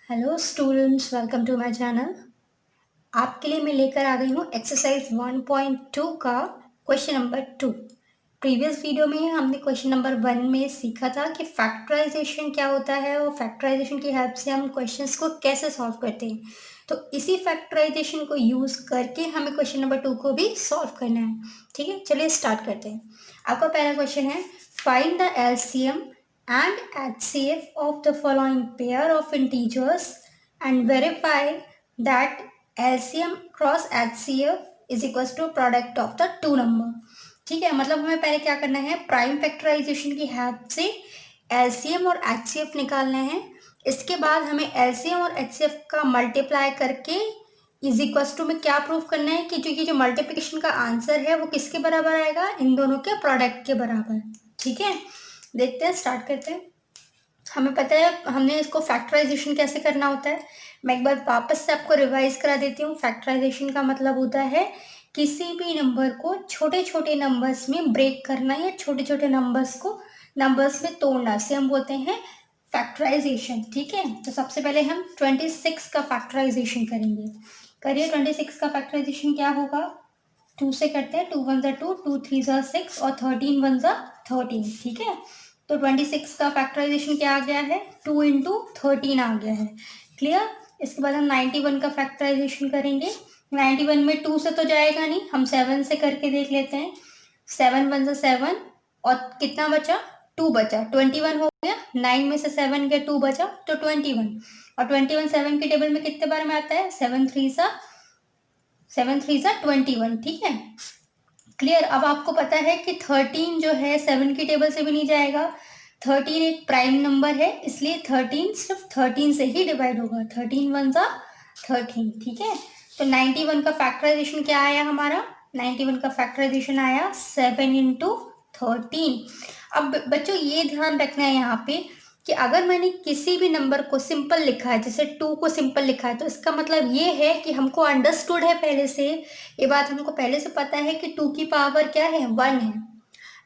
Hello students, welcome to my channel. आपके लिए मैं लेकर आ गई हूँ एक्सरसाइज 1.2 का क्वेश्चन नंबर 2। प्रीवियस वीडियो में हमने क्वेश्चन नंबर 1 में सीखा था कि फैक्टराइजेशन क्या होता है और फैक्टराइजेशन की हेल्प से हम क्वेश्चंस को कैसे सॉल्व करते हैं। तो इसी फैक्टराइजेशन को यूज़ करके हमें क्वेश्चन नंबर 2 को भी सॉल्व करना है। ठीक है, चलिए स्टार्ट करते हैं। आपका पहला क्वेश्चन है, find the LCM and HCF of the following pair of integers and verify that LCM cross HCF is equals to product of the two number। ठीक है, मतलब हमें पहले क्या करना है, प्राइम फैक्टराइजेशन की हेल्प से LCM और HCF निकालना है। इसके बाद हमें LCM और HCF का मल्टीप्लाई करके इज इक्वल्स टू में क्या प्रूव करना है कि जो मल्टीप्लिकेशन का आंसर है वो किसके बराबर आएगा, इन दोनों के प्रोडक्ट के बराबर। ठीक है, देखते हैं, स्टार्ट करते हैं। हमें पता है हमने इसको फैक्टराइजेशन कैसे करना होता है। मैं एक बार वापस से आपको रिवाइज करा देती हूँ। फैक्टराइजेशन का मतलब होता है किसी भी नंबर को छोटे छोटे नंबर्स में ब्रेक करना या छोटे छोटे नंबर्स को नंबर्स में तोड़ना से हम बोलते हैं फैक्टराइजेशन। ठीक है, तो सबसे पहले हम 26 का फैक्टराइजेशन करेंगे। करिए, 26 का फैक्टराइजेशन क्या होगा। 2 से करते हैं, 2 वन ज़ा 2, 2 थ्री ज़ा 6 और 13 वन ज़ा 13। ठीक है, तो 26 का फैक्टराइजेशन क्या आ गया है, 2 इंटू 13 आ गया है। क्लियर। इसके बाद हम 91 का फैक्टराइजेशन करेंगे। 91 में 2 से तो जाएगा नहीं, हम 7 से करके देख लेते हैं। 7 वन ज़ा 7 और कितना बचा, 2 बचा, 21 हो गया। 9 में से 7 गया, 2 बचा तो 21। और 21 7 के टेबल में कितने बार में आता है, 7 थ्री सा 21। ठीक है, क्लियर। अब आपको पता है कि 13 जो है 7 की टेबल से भी नहीं जाएगा। 13 एक प्राइम नंबर है, इसलिए 13 सिर्फ 13 से ही डिवाइड होगा। 13 वन ज़ा 13। ठीक है, तो 91 का फैक्टराइजेशन क्या आया हमारा, 91 का फैक्टराइजेशन आया 7 इंटू 13। अब बच्चों ये ध्यान रखना है यहाँ पे कि अगर मैंने किसी भी नंबर को सिंपल लिखा है, जैसे 2 को सिंपल लिखा है, तो इसका मतलब ये है कि हमको अंडरस्टूड है पहले से, ये बात हमको पहले से पता है कि 2 की पावर क्या है, 1 है।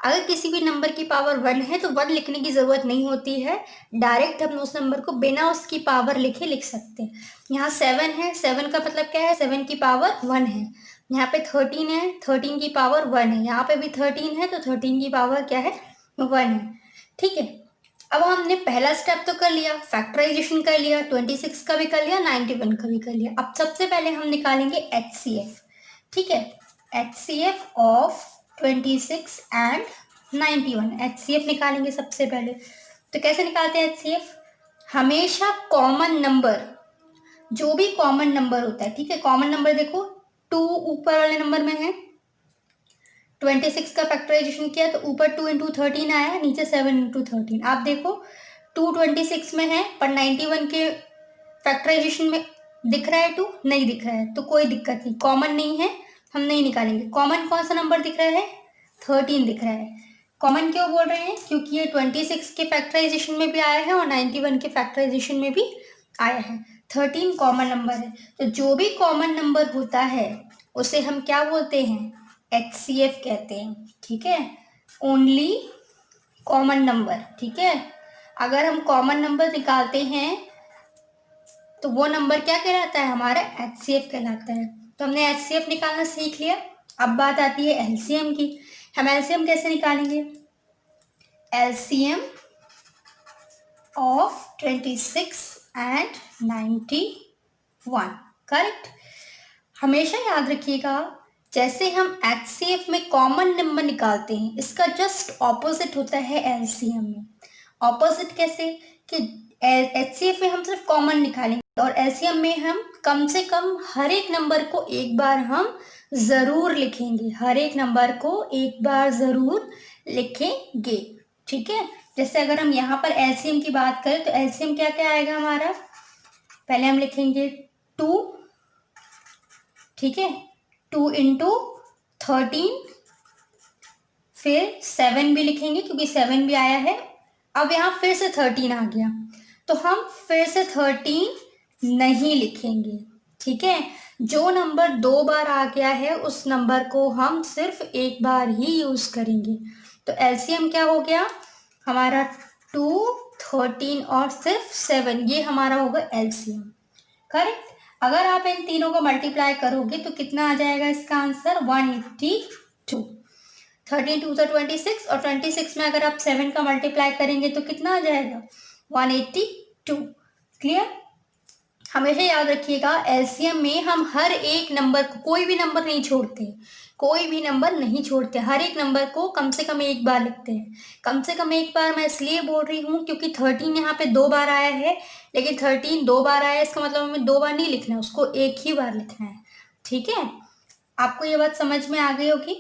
अगर किसी भी नंबर की पावर 1 है तो 1 लिखने की ज़रूरत नहीं होती है, डायरेक्ट हम उस नंबर को बिना उसकी पावर लिखे लिख सकते हैं। यहाँ 7 है, 7 का मतलब क्या है, 7 की पावर 1 है। यहाँ पे 13 है, 13 की पावर 1 है। यहाँ पे भी 13 है तो 13 की पावर क्या है, 1 है। ठीक है, अब हमने पहला स्टेप तो कर लिया, फैक्टराइजेशन कर लिया, 26 का भी कर लिया, 91 का भी कर लिया। अब सबसे पहले हम निकालेंगे HCF। ठीक है, HCF ऑफ 26 एंड 91, HCF निकालेंगे सबसे पहले। तो कैसे निकालते हैं HCF, हमेशा कॉमन नंबर, जो भी कॉमन नंबर होता है, ठीक है, कॉमन नंबर देखो 2 ऊपर वाले नंबर में है, 26 का फैक्टराइजेशन किया तो ऊपर 2 इंटू 13 आया, नीचे 7 इंटू 13। आप देखो 2 26 में है पर 91 के फैक्टराइजेशन में दिख रहा है 2, नहीं दिख रहा है, तो कोई दिक्कत नहीं, कॉमन नहीं है, हम नहीं निकालेंगे। कॉमन कौन सा नंबर दिख रहा है, 13 दिख रहा है। कॉमन क्यों बोल रहे हैं, क्योंकि ये 26 के फैक्टराइजेशन में भी आया है और 91 के फैक्टराइजेशन में भी आया है। 13 कॉमन नंबर है, तो जो भी कॉमन नंबर होता है उसे हम क्या बोलते हैं, HCF कहते हैं। ठीक है, ओनली कॉमन नंबर। ठीक है, अगर हम कॉमन नंबर निकालते हैं तो वो नंबर क्या कहलाता है, हमारा HCF कहलाता है। तो हमने HCF निकालना सीख लिया। अब बात आती है LCM की। हम LCM कैसे निकालेंगे, LCM ऑफ 26 एंड 91। करेक्ट। हमेशा याद रखिएगा, जैसे हम HCF में कॉमन नंबर निकालते हैं, इसका जस्ट ऑपोजिट होता है LCM में। ऑपोजिट कैसे, कि HCF में हम सिर्फ कॉमन निकालेंगे और LCM में हम कम से कम हर एक नंबर को एक बार हम ज़रूर लिखेंगे, हर एक नंबर को एक बार ज़रूर लिखेंगे। ठीक है, जैसे अगर हम यहाँ पर LCM की बात करें तो LCM क्या क्या आएगा हमारा, पहले हम लिखेंगे 2। ठीक है, 2 इंटू 13, फिर 7 भी लिखेंगे क्योंकि 7 भी आया है। अब यहाँ फिर से 13 आ गया तो हम फिर से 13 नहीं लिखेंगे। ठीक है, जो नंबर 2 बार आ गया है उस नंबर को हम सिर्फ एक बार ही यूज करेंगे। तो LCM क्या हो गया हमारा, 2 13 और सिर्फ 7, ये हमारा होगा एलसीएम। करेक्ट। अगर आप इन तीनों को मल्टीप्लाई करोगे तो कितना आ जाएगा इसका आंसर? 182। 13 टू 26 और 26 में अगर आप 7 का मल्टीप्लाई करेंगे तो कितना आ जाएगा? 182। क्लियर? हमेशा याद रखिएगा एलसीएम में हम हर एक नंबर को, कोई भी नंबर नहीं छोड़ते, कोई भी नंबर नहीं छोड़ते, हर एक नंबर को कम से कम एक बार लिखते हैं। कम से कम एक बार मैं इसलिए बोल रही हूँ क्योंकि 13 यहाँ पे 2 बार आया है, लेकिन 13 2 बार आया है इसका मतलब हमें 2 बार नहीं लिखना है, उसको एक ही बार लिखना है। ठीक है, आपको ये बात समझ में आ गई होगी।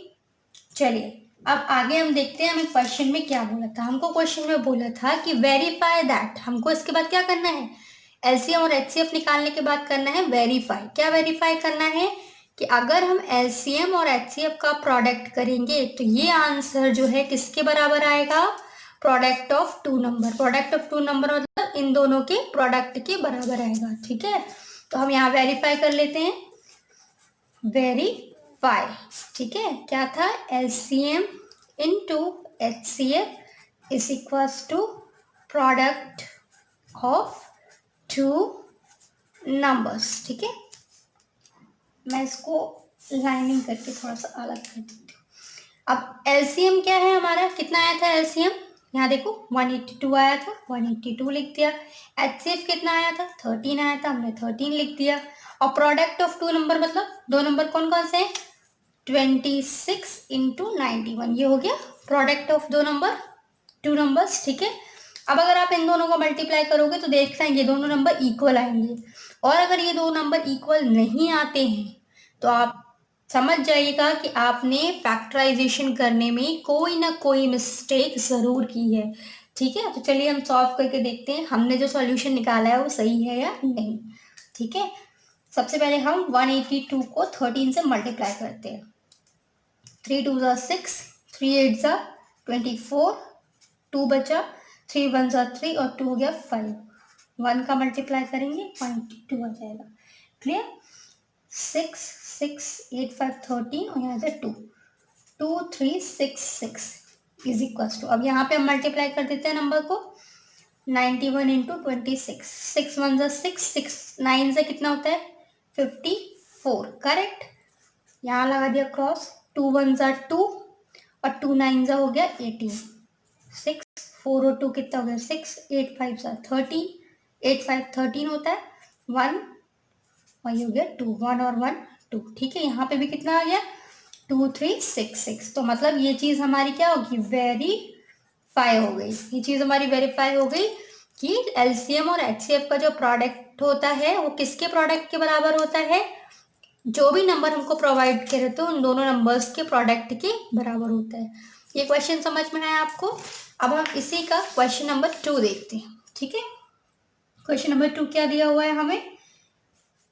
चलिए अब आगे हम देखते हैं हमें क्वेश्चन में क्या बोला था। हमको क्वेश्चन में बोला था कि वेरीफाई दैट, हमको इसके बाद क्या करना है? एलसीएम और एचसीएफ निकालने के बाद करना है वेरीफाई। क्या वेरीफाई करना है? कि अगर हम एलसीएम और एचसीएफ का प्रोडक्ट करेंगे तो ये आंसर जो है किसके बराबर आएगा? Product of two number. Product of two number मतलब इन दोनों के प्रोडक्ट के बराबर आएगा। ठीक है, तो हम यहाँ वेरीफाई कर लेते हैं। वेरीफाई, ठीक है, क्या था? LCM into HCF is equals to product of two numbers. ठीक है, मैं इसको लाइनिंग करके थोड़ा सा अलग कर देती हूँ। अब एलसीएम क्या है हमारा? कितना आया था एलसीएम? यहाँ देखो 182 आया था, 182 लिख दिया। एचसीएफ कितना आया था? 13 आया था, हमने 13 लिख दिया। और प्रोडक्ट ऑफ टू नंबर मतलब दो नंबर कौन कौन से हैं? 26 इंटू 91, ये हो गया प्रोडक्ट ऑफ दो नंबर, टू नंबर्स। ठीक है, अब अगर आप इन दोनों को मल्टीप्लाई करोगे तो देख पाएंगे दोनों नंबर इक्वल आएंगे, और अगर ये दो नंबर इक्वल नहीं आते हैं तो आप समझ जाइएगा कि आपने फैक्टराइजेशन करने में कोई ना कोई मिस्टेक ज़रूर की है। ठीक है, तो चलिए हम सॉल्व करके देखते हैं हमने जो सॉल्यूशन निकाला है वो सही है या नहीं। ठीक है, सबसे पहले हम 182 को 13 से मल्टीप्लाई करते हैं। 3 2 ज़ा 6, 3 8 ज़ा 24, 2 बचा, 3 1 ज़ा 3 और 2 हो गया 5। 1 का मल्टीप्लाई करेंगे 182 आ जाएगा। क्लियर? 6 6 8 5 13 और यहाँ से 2 2 3 6 6 इज इक्वल टू, अब यहाँ पे हम मल्टीप्लाई कर देते हैं नंबर को। 91 इंटू 26, 6 1 ज़ा 6, 6 9 से कितना होता है? 54। करेक्ट, यहाँ लगा दिया क्रॉस। 2 1 ज़ा 2 और 2 9 ज़ा हो गया 18। 6 4 और 2 कितना हो गया? 6 8 5 ज़ा 13, 8 5 13 होता है, 1 और ये हो गया 2, 1 और 1 2। ठीक है, यहाँ पे भी कितना आ गया? 2 3 6 6। तो मतलब ये चीज़ हमारी क्या होगी? वेरीफाई हो गई। ये चीज़ हमारी वेरीफाई हो गई कि एलसीएम और एचसीएफ का जो प्रोडक्ट होता है वो किसके प्रोडक्ट के बराबर होता है? जो भी नंबर हमको प्रोवाइड करे तो उन दोनों नंबर्स के प्रोडक्ट के बराबर होता है। ये क्वेश्चन समझ में आया आपको? अब हम इसी का क्वेश्चन नंबर 2 देखते हैं। ठीक है, क्वेश्चन नंबर 2 क्या दिया हुआ है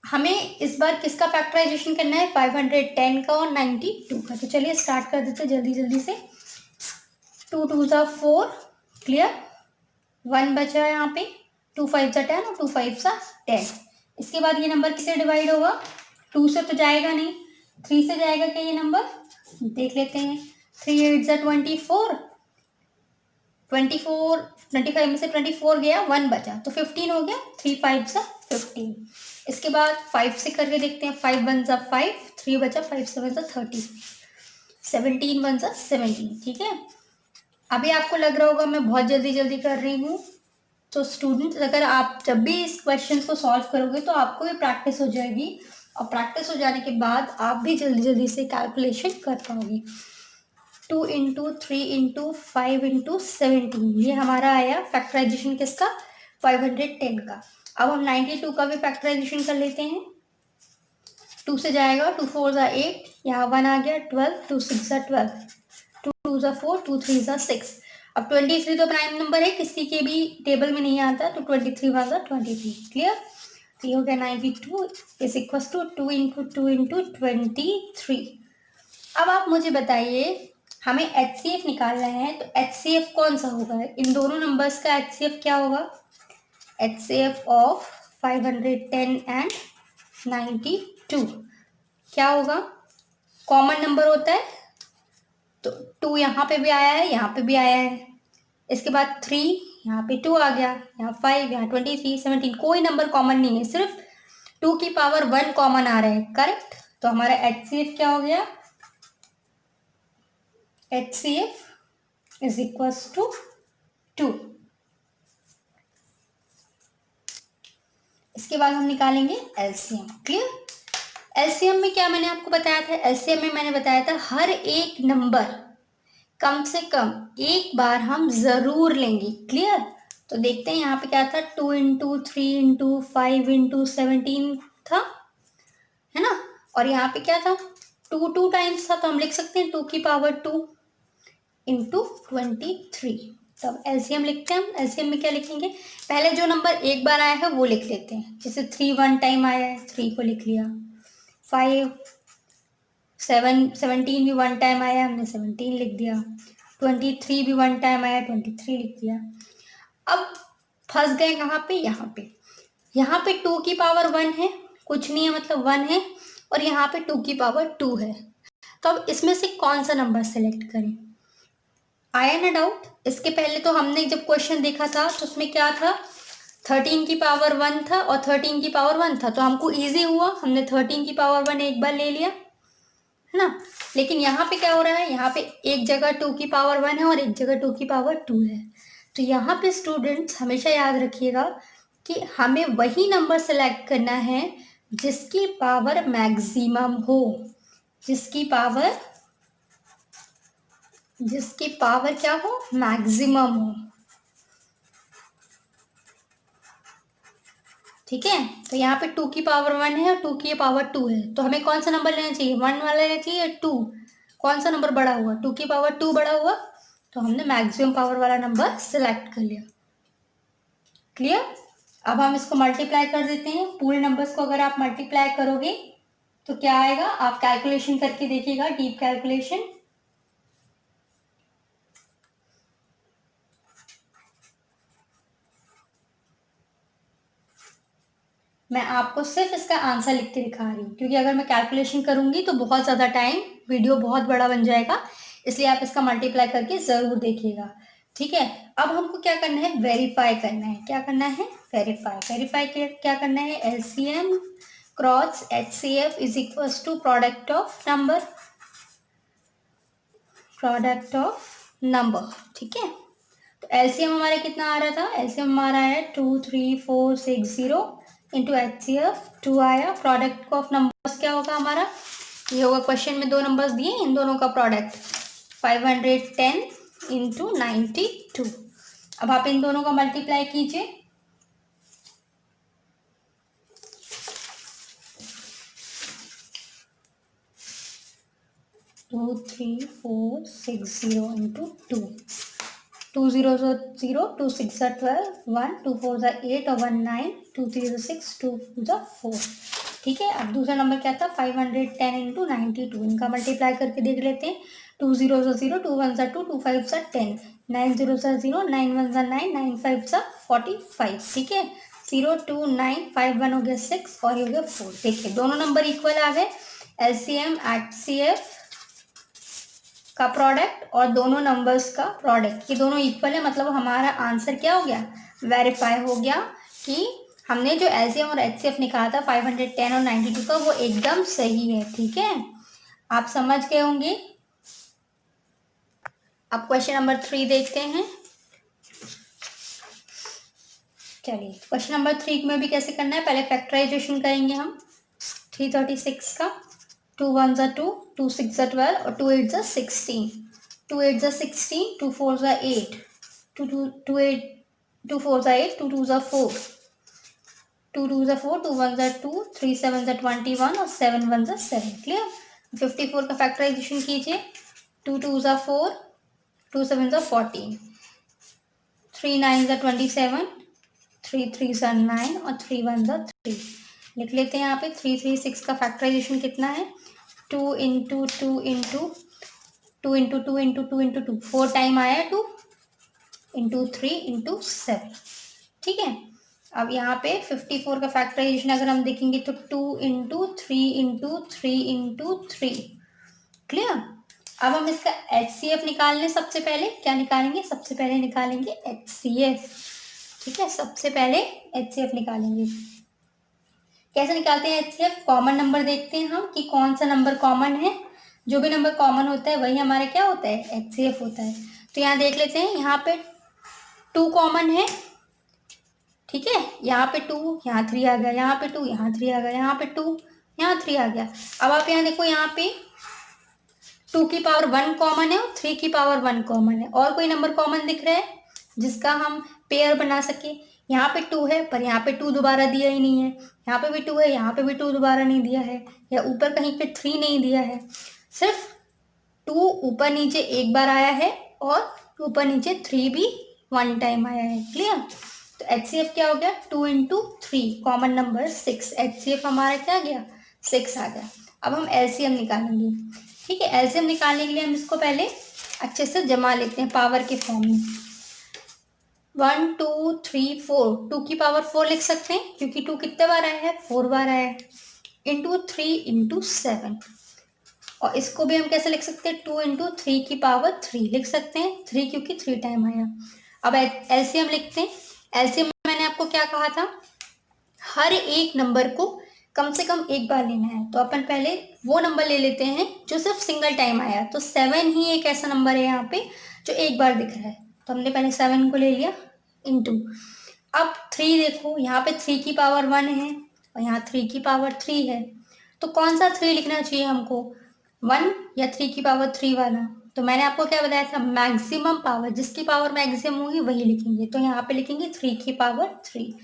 हमें इस बार किसका फैक्टराइजेशन करना है? 510 का और 92 का। तो चलिए स्टार्ट कर देते जल्दी जल्दी से। 2 2 ज़ा 4, क्लियर, 1 बचा है यहाँ पे, 2 5 ज़ा 10 और 2 5 ज़ा 10। इसके बाद ये नंबर किससे डिवाइड होगा? 2 से तो जाएगा नहीं, 3 से जाएगा क्या ये नंबर? देख लेते हैं। 3 8 ज़ा 24, 24 25 में से 24 गया, 1 बचा तो 15 हो गया, 3 5 ज़ा 15। इसके बाद 5 से करके देखते हैं। 5 1 ज़ा 5, 3 बचा, 5 7 ज़ा 30, 17 1 ज़ा 17। ठीक है, अभी आपको लग रहा होगा मैं बहुत जल्दी जल्दी कर रही हूँ, तो स्टूडेंट्स अगर आप जब भी इस क्वेश्चन को सॉल्व करोगे तो आपको भी प्रैक्टिस हो जाएगी, और प्रैक्टिस हो जाने के बाद आप भी जल्दी जल्दी से कैलकुलेशन कर पाओगे। 2 इंटू 3 इंटू 5 इंटू 17, ये हमारा आया फैक्टराइजेशन किसका? 510 का। अब हम 92 का भी फैक्टराइजेशन कर लेते हैं। 2 से जाएगा, 2 4 ज़ा 8, यहाँ 1 आ गया, 12, 2 6 ज़ा 12, 2 2 ज़ा 4, 2 3 ज़ा 6। अब 23 तो प्राइम नंबर है, किसी के भी टेबल में नहीं आता, तो 23 1 ज़ा 23। क्लियर? तो ये हो गया 92 is equal to 2 into 2 into 23। अब आप मुझे बताइए हमें एचसीएफ निकालना है, तो एचसीएफ कौन सा होगा? इन दोनों नंबर्स का एचसीएफ क्या होगा? एचसीएफ ऑफ 510 एंड 92 क्या होगा? कॉमन नंबर होता है, तो 2 यहाँ पे भी आया है, यहाँ पे भी आया है। इसके बाद 3 यहाँ पे 2 आ गया, यहाँ 5, यहाँ 23, 17, कोई नंबर कॉमन नहीं है, सिर्फ 2 की पावर 1 कॉमन आ रहा है, करेक्ट। तो हमारा HCF क्या हो गया, HCF इज इक्वल्स टू 2। इसके बाद हम निकालेंगे LCM, क्लियर। LCM में क्या मैंने आपको बताया था, LCM में मैंने बताया था हर एक नंबर कम से कम एक बार हम जरूर लेंगे, क्लियर। तो देखते हैं यहाँ पे क्या था, 2 इंटू 3 इंटू 5 इंटू 17 था, है ना। और यहाँ पे क्या था, 2 टाइम्स था, तो हम लिख सकते हैं 2 की पावर 2 इंटू 23। तब एलसीएम लिखते हैं हम। एलसीएम में क्या लिखेंगे, पहले जो नंबर एक बार आया है वो लिख लेते हैं, जैसे 3 1 टाइम आया है, 3 को लिख लिया। 5 7 17 भी 1 टाइम आया, हमने 17 लिख दिया। 23 भी 1 टाइम आया, 23 लिख दिया। अब फंस गए कहाँ पे, यहाँ पे 2 की पावर 1 है, कुछ नहीं है मतलब 1 है, और यहाँ पे 2 की पावर 2 है। तो अब इसमें से कौन सा नंबर सेलेक्ट करें, आया ना डाउट। इसके पहले तो हमने जब क्वेश्चन देखा था तो उसमें क्या था, 13 की पावर 1 था और 13 की पावर 1 था, तो हमको इजी हुआ, हमने 13 की पावर 1 एक बार ले लिया, है ना। लेकिन यहाँ पे क्या हो रहा है, यहाँ पे एक जगह 2 की पावर 1 है और एक जगह 2 की पावर 2 है। तो यहाँ पे स्टूडेंट्स हमेशा याद रखिएगा कि हमें वही नंबर सेलेक्ट करना है जिसकी पावर मैक्सिमम हो, जिसकी पावर क्या हो, मैक्सिमम हो, ठीक है। तो यहाँ पे 2 की पावर 1 है और 2 की पावर 2 है, तो हमें कौन सा नंबर लेना चाहिए, 1 वाला लेना चाहिए या 2, कौन सा नंबर बड़ा हुआ, 2 की पावर 2 बड़ा हुआ, तो हमने मैक्सिमम पावर वाला नंबर सिलेक्ट कर लिया, क्लियर। अब हम इसको मल्टीप्लाई कर देते हैं, पूरे नंबर्स को अगर आप मल्टीप्लाई करोगे तो क्या आएगा, आप कैलकुलेशन करके देखिएगा, डीप कैलकुलेशन। मैं आपको सिर्फ इसका आंसर लिख के दिखा रही हूँ, क्योंकि अगर मैं कैलकुलेशन करूंगी तो बहुत ज़्यादा टाइम, वीडियो बहुत बड़ा बन जाएगा, इसलिए आप इसका मल्टीप्लाई करके ज़रूर देखिएगा, ठीक है। अब हमको क्या करना है, वेरीफाई करना है, क्या करना है, वेरीफाई क्या करना है, LCM cross HCF is equals to product of number, ठीक है। तो एलसीएम हमारा कितना आ रहा था, एलसीएम हमारा है 23460 इंटू HCF 2 आया। प्रोडक्ट ऑफ नंबर्स क्या होगा हमारा, ये होगा, क्वेश्चन में 2 नंबर्स दिए, इन दोनों का प्रोडक्ट 510 इंटू 92। अब आप इन दोनों का मल्टीप्लाई कीजिए, टू 3460 इंटू 2 0 0 2 6 12 1 2 4 8 और 1 9 2 3 6 2 2 4, ठीक है। अब दूसरा नंबर क्या था, 510 इंटू 92, इनका मल्टीप्लाई करके देख लेते हैं। 2 0 0 2 1 2 2 5 10 9 0 0 9 1 9 9 5 45, ठीक है। 0 2 9 5 1 हो गया 6 और ये हो गया 4। देखिए दोनों नंबर इक्वल आ गए, एलसीएम HCF का प्रोडक्ट और दोनों नंबर्स का प्रोडक्ट, ये दोनों इक्वल है, मतलब हमारा आंसर क्या हो गया, वेरीफाई हो गया कि हमने जो एलसीएम और एचसीएफ निकाला था 510 और 92 का, वो एकदम सही है, ठीक है। आप समझ गए होंगे। अब क्वेश्चन नंबर 3 देखते हैं। चलिए क्वेश्चन नंबर 3 में भी कैसे करना है, पहले फैक्टराइजेशन करेंगे हम 336 का। 2 1 2 2 6 12 और 2 8 16, 2 8 16, 2 4 8, 2 2 8 2 4 8, 2 2 4, 2 2 4, 2 1 2, 3 7 21 और 7 1 7, क्लियर। 54 का फैक्टराइजेशन कीजिए, 2 2 4, 2 7 14, 3 9 27, 3 3 9 और 3 1 3, लिख लेते हैं यहाँ पे। 3 3 6 का फैक्टराइजेशन कितना है, 2 into 2 into 2 into 2 into 2 into 2, 4 time आया 2 इंटू 3 इंटू 7, ठीक है। अब यहाँ पे 54 का फैक्टराइजेशन अगर हम देखेंगे तो 2 इंटू 3 इंटू 3 इंटू 3, क्लियर। अब हम इसका HCF निकाल लें। सबसे पहले क्या निकालेंगे, सबसे पहले निकालेंगे HCF। ठीक है, सबसे पहले HCF निकालेंगे। कैसे निकालते हैं HCF? कॉमन नंबर देखते हैं हम कि कौन सा नंबर कॉमन है। जो भी नंबर कॉमन होता है वही हमारा क्या होता है, HCF होता है। तो यहाँ देख लेते हैं, यहाँ पे 2 कॉमन है। ठीक है, यहाँ पे 2, यहाँ 3 आ गया, यहाँ पे 2, यहाँ 3 आ गया, यहाँ पे 2, यहाँ 3 आ गया। अब आप यहाँ देखो, यहाँ पे 2 की पावर 1 कॉमन है और 3 की पावर 1 कॉमन है। और कोई नंबर कॉमन दिख रहा है जिसका हम पेयर बना सके? यहाँ पे 2 है, पर यहाँ पे 2 दोबारा दिया ही नहीं है। यहाँ पे भी 2 है, यहाँ पे भी 2 दोबारा नहीं दिया है, या ऊपर कहीं पे 3 नहीं दिया है। सिर्फ 2 ऊपर नीचे एक बार आया है और ऊपर नीचे 3 भी 1 टाइम आया है। क्लियर? तो HCF क्या हो गया, 2 इंटू 3, कॉमन नंबर 6। HCF हमारा क्या गया, 6 आ गया। अब हम LCM निकालेंगे। ठीक है, LCM निकालने के लिए हम इसको पहले अच्छे से जमा लेते हैं पावर के फॉर्म में। 1 2 3 4, 2 की पावर 4 लिख सकते हैं क्योंकि 2 कितने बार आया है, 4 बार आया है, इंटू 3 इंटू 7। और इसको भी हम कैसे लिख सकते हैं, 2 इंटू 3 की पावर 3 लिख सकते हैं, 3 क्योंकि 3 टाइम आया। अब LCM लिखते हैं। LCM में मैंने आपको क्या कहा था, हर एक नंबर को कम से कम एक बार लेना है। तो अपन पहले वो नंबर ले लेते हैं जो सिर्फ सिंगल टाइम आया। तो 7 ही एक ऐसा नंबर है यहाँ पे जो एक बार दिख रहा है, तो हमने पहले 7 को ले लिया इंटू। अब 3 देखो, यहाँ पे 3 की पावर 1 है और यहाँ 3 की पावर 3 है। तो कौन सा 3 लिखना चाहिए हमको, 1 या 3 की पावर 3 वाला? तो मैंने आपको क्या बताया था, मैक्सिमम पावर, जिसकी पावर मैक्सिमम होगी वही लिखेंगे। तो यहाँ पे लिखेंगे 3 की पावर 3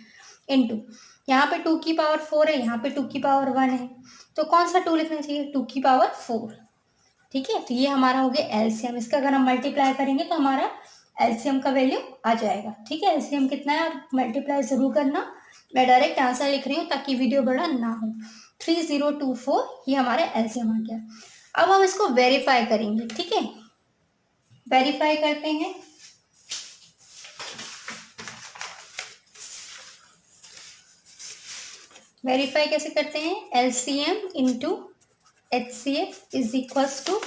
इंटू, यहाँ पे 2 की पावर 4 है, यहाँ पे 2 की पावर 1 है। तो कौन सा 2 लिखना चाहिए, 2 की पावर 4। ठीक है, तो ये हमारा हो गया LCM। इसका अगर हम मल्टीप्लाई करेंगे तो हमारा LCM का वैल्यू आ जाएगा। ठीक है, LCM कितना है, आप मल्टीप्लाई जरूर करना। मैं डायरेक्ट आंसर लिख रही हूँ ताकि वीडियो बड़ा ना हो। 3024 ये हमारा LCM आ गया। अब हम इसको वेरीफाई करेंगे। ठीक है, वेरीफाई करते हैं। वेरीफाई कैसे करते हैं, LCM into HCF is equals to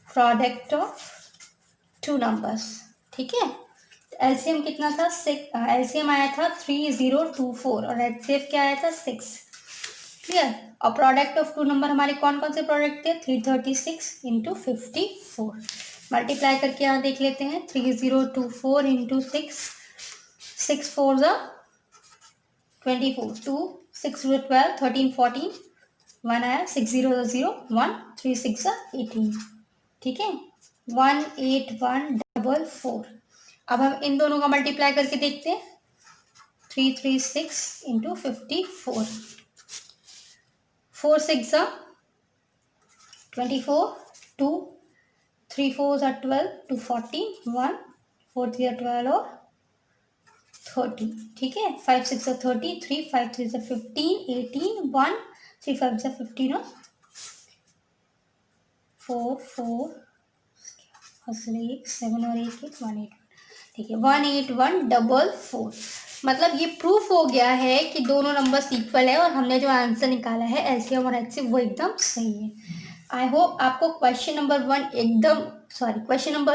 product of 2 numbers. ठीक है, LCM कितना था, LCM आया था 3024 और HCF क्या आया था, 6। क्लियर? और प्रोडक्ट ऑफ 2 नंबर हमारे कौन कौन से प्रोडक्ट थे, 336 इंटू 54। मल्टीप्लाई करके यहाँ देख लेते हैं, 3024 इंटू 6, 6 4 24, 2 6 12 13 14, 1 आया, 6 0 0 1, 3 6 18। ठीक है, 18144। अब हम इन दोनों का मल्टीप्लाई करके देखते हैं, 336 इंटू 54, 4 6 24, 2 3 4 12, 2 14, 1 4 3 12 और 30। ठीक है, 5 6 30, 3 5 3 15, 18, 1 3 5 15 और 4 4 7 और 1 1 1 8। ठीक है, 18144। मतलब ये प्रूफ हो गया है कि दोनों नंबर इक्वल है और हमने जो आंसर निकाला है LCM और HCF वो एकदम सही है। आई होप आपको क्वेश्चन नंबर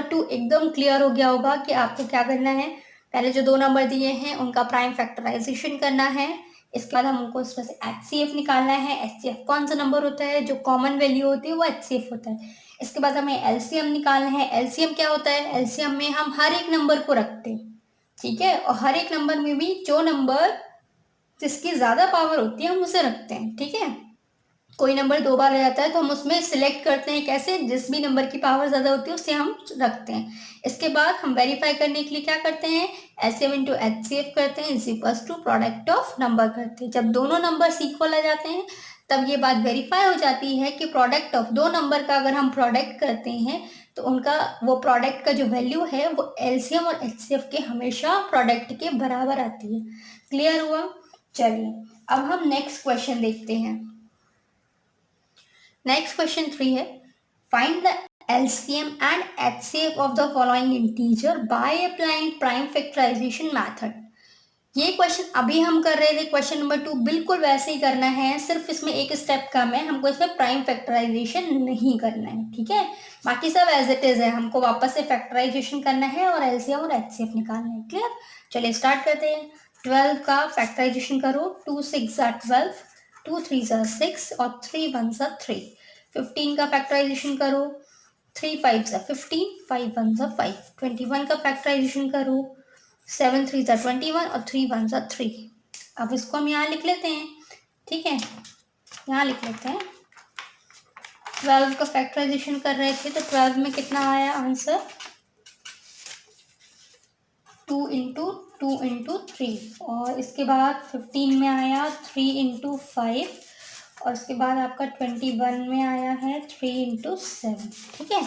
2 एकदम क्लियर हो गया होगा कि आपको क्या करना है। पहले जो 2 नंबर दिए हैं उनका प्राइम फैक्टराइजेशन करना है। इसके बाद हमको उसमें से HCF निकालना है। HCF कौन सा नंबर होता है, जो कॉमन वैल्यू होती है वो HCF होता है। इसके बाद हमें LCM निकालना है। LCM क्या होता है, LCM में हम हर एक नंबर को रखते हैं। ठीक है, और हर एक नंबर में भी जो नंबर जिसकी ज्यादा पावर होती है हम उसे रखते हैं। ठीक है, कोई नंबर 2 बार आ जाता है तो हम उसमें सिलेक्ट करते हैं, कैसे, जिस भी नंबर की पावर ज्यादा होती है उसे हम रखते हैं। इसके बाद हम वेरीफाई करने के लिए क्या करते हैं, LCM इंटू HCF करते हैं is equals to product of number करते हैं। जब दोनों नंबर इक्वल आ जाते हैं तब ये बात वेरीफाई हो जाती है कि प्रोडक्ट ऑफ 2 नंबर का अगर हम प्रोडक्ट करते हैं तो उनका वो प्रोडक्ट का जो वैल्यू है वो LCM और HCF के हमेशा प्रोडक्ट के बराबर आती है। क्लियर हुआ? चलिए अब हम नेक्स्ट क्वेश्चन देखते हैं। नेक्स्ट क्वेश्चन 3 है, find the LCM and HCF of the following integer by applying prime factorization method। ये क्वेश्चन अभी हम कर रहे थे क्वेश्चन नंबर 2, बिल्कुल वैसे ही करना है, सिर्फ इसमें एक स्टेप कम है, हमको इसमें प्राइम फैक्टराइजेशन नहीं करना है, ठीक है। बाकी सब एज इट इज है, हमको वापस से फैक्टराइजेशन करना है और एलसीएम और एचसीएफ निकालना है। क्लियर, चलिए स्टार्ट करते हैं। 12 का फैक्टराइजेशन करो, 2 6 12, 2 3 6 और 3 1 3। 15 का फैक्टराइजेशन करो, 3 5 15, 5 1 5। 21 का फैक्टराइजेशन करो, 7 3 21 और 3 1 3। अब इसको हम यहाँ लिख लेते हैं, ठीक है, यहाँ लिख लेते हैं। 12 का फैक्टराइजेशन कर रहे थे तो 12 में कितना आया आंसर, 2 इंटू 2 इंटू 3, और इसके बाद 15 में आया 3 इंटू 5, और उसके बाद आपका 21 में आया है 3 इंटू 7, ठीक है।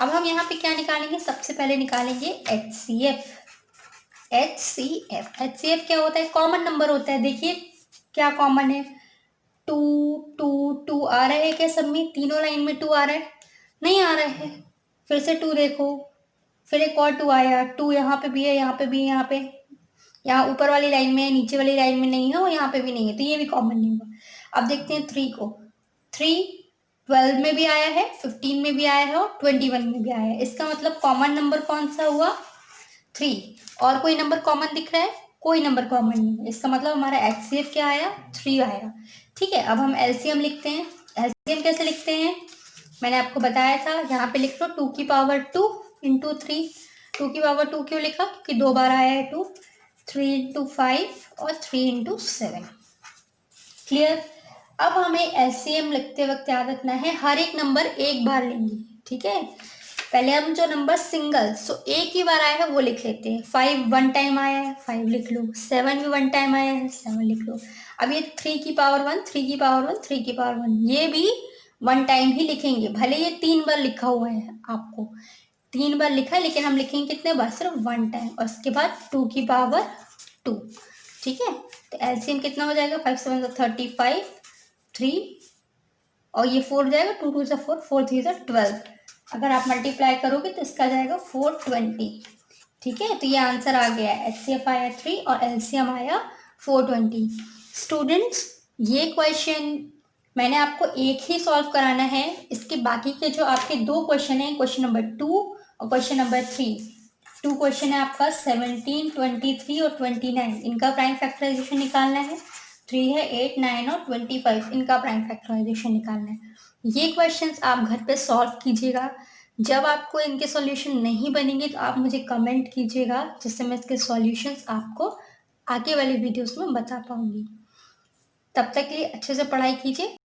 अब हम यहाँ पे क्या निकालेंगे, सबसे पहले निकालेंगे HCF। HCF क्या होता है, कॉमन नंबर होता है। देखिए क्या कॉमन है, 2 2 2 आ रहा है क्या सब में, तीनों लाइन में 2 आ रहा है, नहीं आ रहा है। फिर से 2 देखो, फिर एक और 2 आया, 2 यहाँ पे भी है, यहाँ पे भी है, यहाँ पे, यहाँ ऊपर वाली लाइन में है, नीचे वाली लाइन में नहीं है और यहाँ पे भी नहीं है, तो ये भी कॉमन नहीं हुआ। अब देखते हैं 3 को, 3 12 में भी आया है, 15 में भी आया है और 21 में भी आया है। इसका मतलब कॉमन नंबर कौन सा हुआ, 3। और कोई नंबर कॉमन दिख रहा है, कोई नंबर कॉमन नहीं है, इसका मतलब हमारा HCF क्या आया, 3 आया, ठीक है। अब हम LCM लिखते हैं। LCM कैसे लिखते हैं, मैंने आपको बताया था, यहाँ पे लिख लो 2 की पावर 2 इंटू 3। 2 की पावर 2 क्यों लिखा, क्योंकि 2 बार आया है 2, 3 इंटू 5 और 3 इंटू 7। क्लियर। अब हमें LCM लिखते वक्त याद रखना है, हर एक नंबर एक बार लेंगे, ठीक है। पहले हम जो नंबर सिंगल, सो एक ही बार आया है वो लिख लेते हैं। 5 1 टाइम आया है, 5 लिख लो। 7 भी 1 टाइम आया है, 7 लिख लो। अब ये 3 की पावर 1, 3 की पावर 1, 3 की पावर 1, ये भी 1 टाइम ही लिखेंगे, भले ये 3 बार लिखा हुआ है, आपको 3 बार लिखा है, लेकिन हम लिखेंगे कितने बार, सिर्फ 1 टाइम, और उसके बाद 2 की पावर 2, ठीक है। तो एलसीएम कितना हो जाएगा, 5 7 35, 3 और ये 4 हो जाएगा, 2 2 4, 4 3 12। अगर आप मल्टीप्लाई करोगे तो इसका जाएगा 420, ठीक है। तो ये आंसर आ गया, HCF आया 3 और LCM आया 420। स्टूडेंट्स, ये क्वेश्चन मैंने आपको एक ही सॉल्व कराना है, इसके बाकी के जो आपके 2 क्वेश्चन हैं, क्वेश्चन नंबर 2 और क्वेश्चन नंबर 3, 2 क्वेश्चन है आपका 17 23 और 29, इनका प्राइम फैक्टराइजेशन निकालना है। 3 है 8 9 और 25, इनका प्राइम फैक्टराइजेशन निकालना है। ये क्वेश्चंस आप घर पे सॉल्व कीजिएगा। जब आपको इनके सॉल्यूशन नहीं बनेंगे तो आप मुझे कमेंट कीजिएगा, जिससे मैं इसके सॉल्यूशंस आपको आगे वाले वीडियोस में बता पाऊंगी। तब तक के लिए अच्छे से पढ़ाई कीजिए।